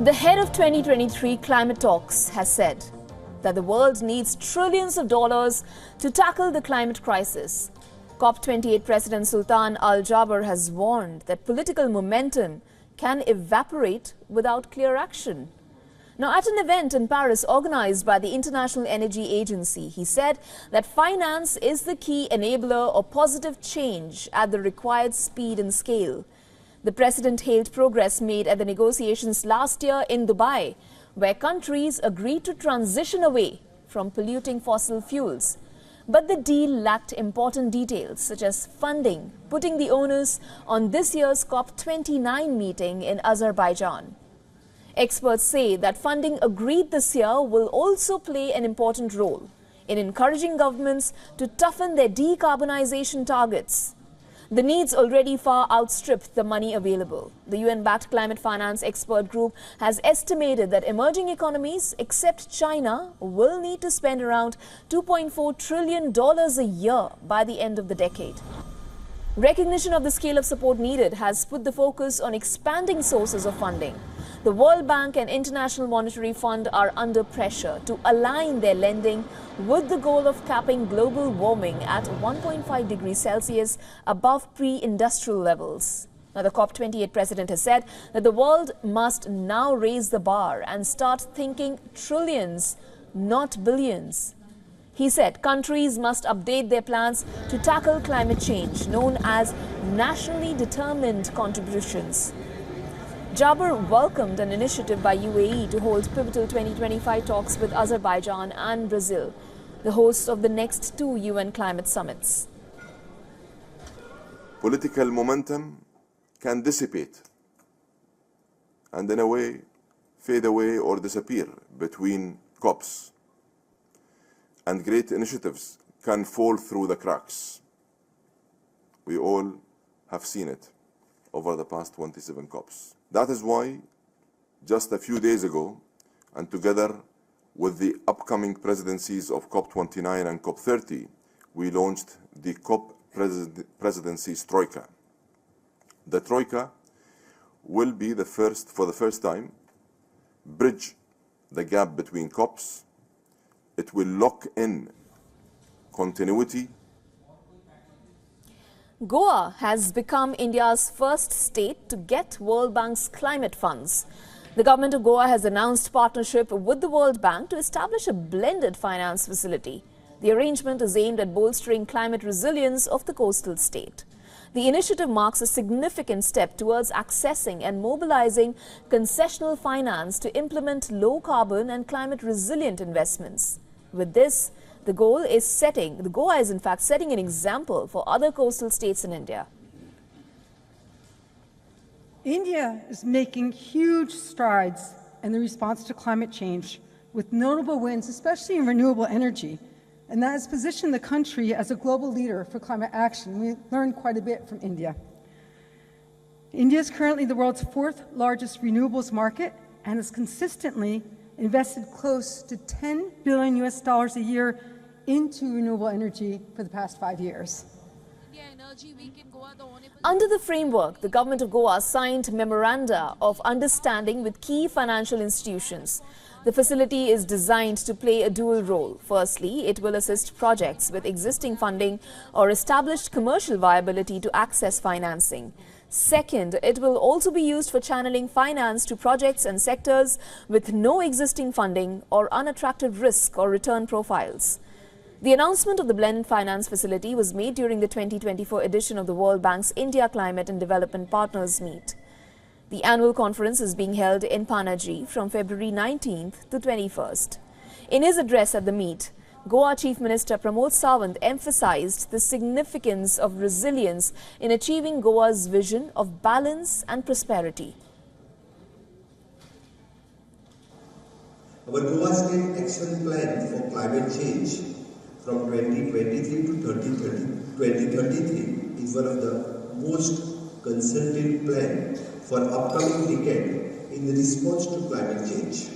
The head of 2023 climate talks has said that the world needs trillions of dollars to tackle the climate crisis. COP28 President Sultan Al Jaber has warned that political momentum can evaporate without clear action. Now, at an event in Paris organized by the International Energy Agency, he said that finance is the key enabler of positive change at the required speed and scale. The president hailed progress made at the negotiations last year in Dubai, where countries agreed to transition away from polluting fossil fuels. But the deal lacked important details such as funding, putting the onus on this year's COP29 meeting in Azerbaijan. Experts say that funding agreed this year will also play an important role in encouraging governments to toughen their decarbonization targets. The needs already far outstrip the money available. The UN-backed climate finance expert group has estimated that emerging economies, except China, will need to spend around $2.4 trillion a year by the end of the decade. Recognition of the scale of support needed has put the focus on expanding sources of funding. The World Bank and International Monetary Fund are under pressure to align their lending with the goal of capping global warming at 1.5 degrees Celsius above pre-industrial levels. Now, the COP28 president has said that the world must now raise the bar and start thinking trillions, not billions. He said countries must update their plans to tackle climate change, known as nationally determined contributions. Jaber welcomed an initiative by UAE to hold pivotal 2025 talks with Azerbaijan and Brazil, the hosts of the next two UN climate summits. Political momentum can dissipate and in a way fade away or disappear between COPs, and great initiatives can fall through the cracks. We all have seen it over the past 27 COPs. That is why, just a few days ago, and together with the upcoming presidencies of COP29 and COP30, we launched the COP Presidencies Troika. The Troika will be for the first time, bridge the gap between COPs. It will lock in continuity. Goa has become India's first state to get World Bank's climate funds. The government of Goa has announced partnership with the World Bank to establish a blended finance facility. The arrangement is aimed at bolstering climate resilience of the coastal state. The initiative marks a significant step towards accessing and mobilizing concessional finance to implement low-carbon and climate-resilient investments. With this, Goa is in fact setting an example for other coastal states in India. India is making huge strides in the response to climate change, with notable wins, especially in renewable energy. And that has positioned the country as a global leader for climate action. We learned quite a bit from India. India is currently the world's fourth largest renewables market and has consistently invested close to $10 billion a year into renewable energy for the past 5 years. Under the framework, the government of Goa signed memoranda of understanding with key financial institutions. The facility is designed to play a dual role. Firstly, it will assist projects with existing funding or established commercial viability to access financing. Second, it will also be used for channeling finance to projects and sectors with no existing funding or unattractive risk or return profiles. The announcement of the blended finance facility was made during the 2024 edition of the World Bank's India Climate and Development Partners Meet. The annual conference is being held in Panaji from February 19th to 21st. In his address at the meet, Goa Chief Minister Pramod Sawant emphasized the significance of resilience in achieving Goa's vision of balance and prosperity. Our Goa State Action Plan for Climate Change from 2023 to 2033 is one of the most concerted plans for upcoming decade in response to climate change.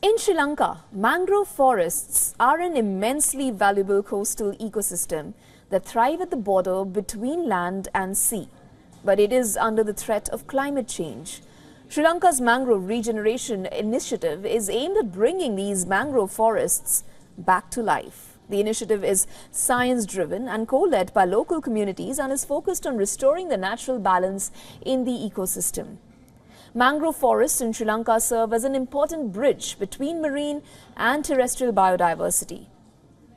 In Sri Lanka, mangrove forests are an immensely valuable coastal ecosystem that thrive at the border between land and sea. But it is under the threat of climate change. Sri Lanka's mangrove regeneration initiative is aimed at bringing these mangrove forests back to life. The initiative is science-driven and co-led by local communities and is focused on restoring the natural balance in the ecosystem. Mangrove forests in Sri Lanka serve as an important bridge between marine and terrestrial biodiversity.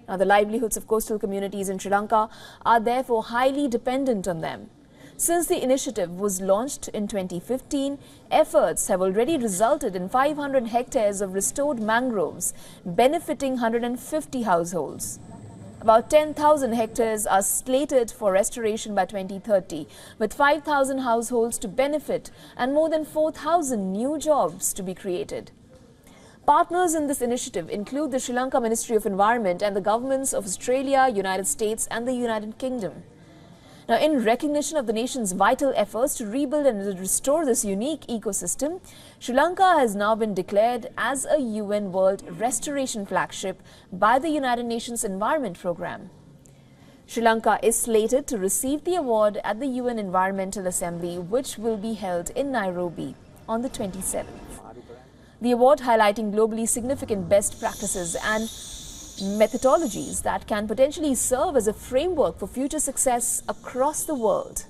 Now, the livelihoods of coastal communities in Sri Lanka are therefore highly dependent on them. Since the initiative was launched in 2015, efforts have already resulted in 500 hectares of restored mangroves, benefiting 150 households. About 10,000 hectares are slated for restoration by 2030, with 5,000 households to benefit and more than 4,000 new jobs to be created. Partners in this initiative include the Sri Lanka Ministry of Environment and the governments of Australia, United States and the United Kingdom. Now, in recognition of the nation's vital efforts to rebuild and restore this unique ecosystem, Sri Lanka has now been declared as a UN World Restoration Flagship by the United Nations Environment Programme. Sri Lanka is slated to receive the award at the UN Environmental Assembly, which will be held in Nairobi on the 27th. The award, highlighting globally significant best practices and methodologies that can potentially serve as a framework for future success across the world.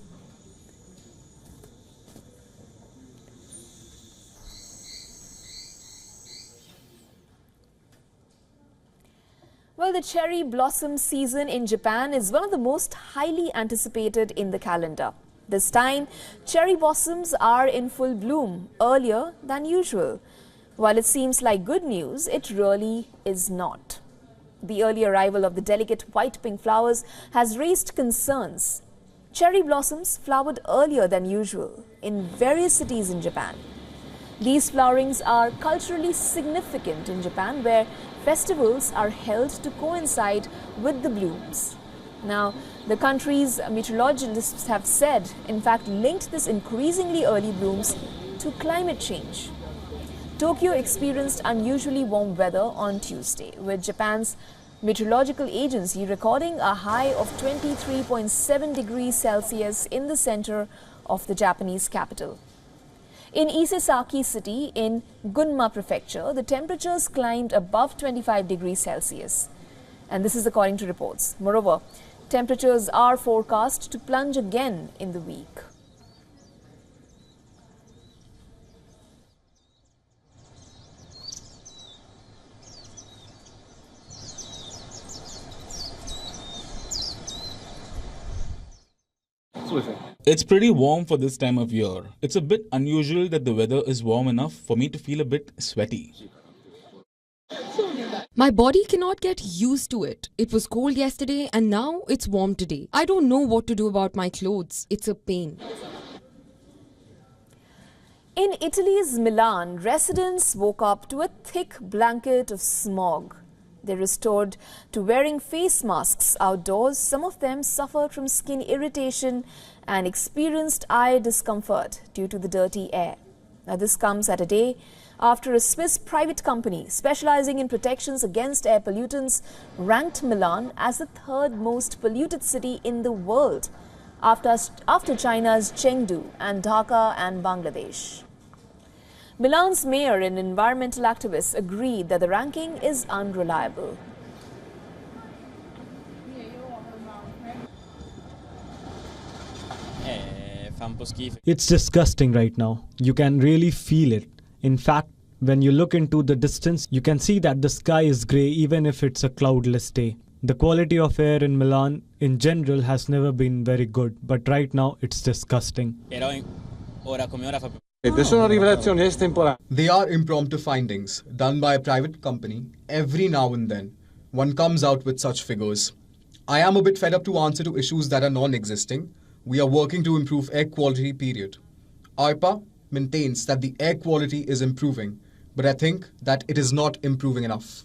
Well, the cherry blossom season in Japan is one of the most highly anticipated in the calendar. This time, cherry blossoms are in full bloom earlier than usual. While it seems like good news, it really is not. The early arrival of the delicate white-pink flowers has raised concerns. Cherry blossoms flowered earlier than usual in various cities in Japan. These flowerings are culturally significant in Japan, where festivals are held to coincide with the blooms. Now, the country's meteorologists have said, in fact, linked this increasingly early blooms to climate change. Tokyo experienced unusually warm weather on Tuesday, with Japan's meteorological agency recording a high of 23.7 degrees Celsius in the center of the Japanese capital. In Isesaki City in Gunma Prefecture, the temperatures climbed above 25 degrees Celsius. And this is according to reports. Moreover, temperatures are forecast to plunge again in the week. It's pretty warm for this time of year. It's a bit unusual that the weather is warm enough for me to feel a bit sweaty. My body cannot get used to it. It was cold yesterday and now it's warm today. I don't know what to do about my clothes. It's a pain. In Italy's Milan, residents woke up to a thick blanket of smog. They resorted to wearing face masks outdoors. Some of them suffered from skin irritation and experienced eye discomfort due to the dirty air. Now, this comes at a day after a Swiss private company specializing in protections against air pollutants ranked Milan as the third most polluted city in the world after China's Chengdu and Dhaka and Bangladesh. Milan's mayor and environmental activists agreed that the ranking is unreliable. It's disgusting right now. You can really feel it. In fact, when you look into the distance, you can see that the sky is grey even if it's a cloudless day. The quality of air in Milan in general has never been very good, but right now it's disgusting. They are impromptu findings done by a private company. Every now and then, one comes out with such figures. I am a bit fed up to answer to issues that are non-existing. We are working to improve air quality, period. ARPA maintains that the air quality is improving, but I think that it is not improving enough.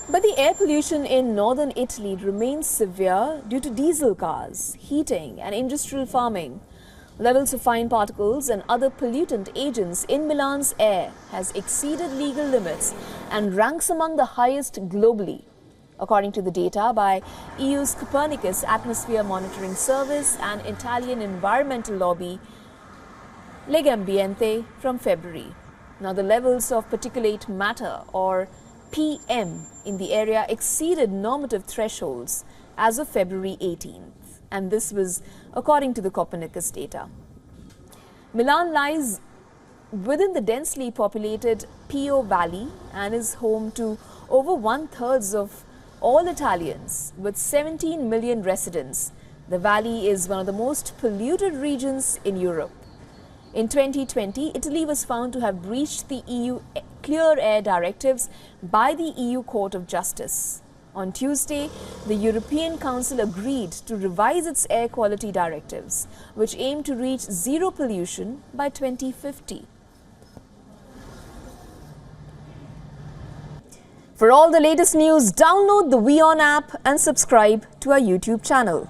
But the air pollution in northern Italy remains severe due to diesel cars, heating and industrial farming. Levels of fine particles and other pollutant agents in Milan's air has exceeded legal limits and ranks among the highest globally. according to the data by EU's Copernicus Atmosphere Monitoring Service and Italian environmental lobby Legambiente from February. Now, the levels of particulate matter or PM in the area exceeded normative thresholds as of February 18th, and this was according to the Copernicus data. Milan lies within the densely populated Po Valley and is home to over 1/3 of all Italians, with 17 million residents. The valley is one of the most polluted regions in Europe. In 2020, Italy was found to have breached the EU clear air directives by the EU Court of Justice. On Tuesday, the European Council agreed to revise its air quality directives, which aim to reach zero pollution by 2050. For all the latest news, download the WION app and subscribe to our YouTube channel.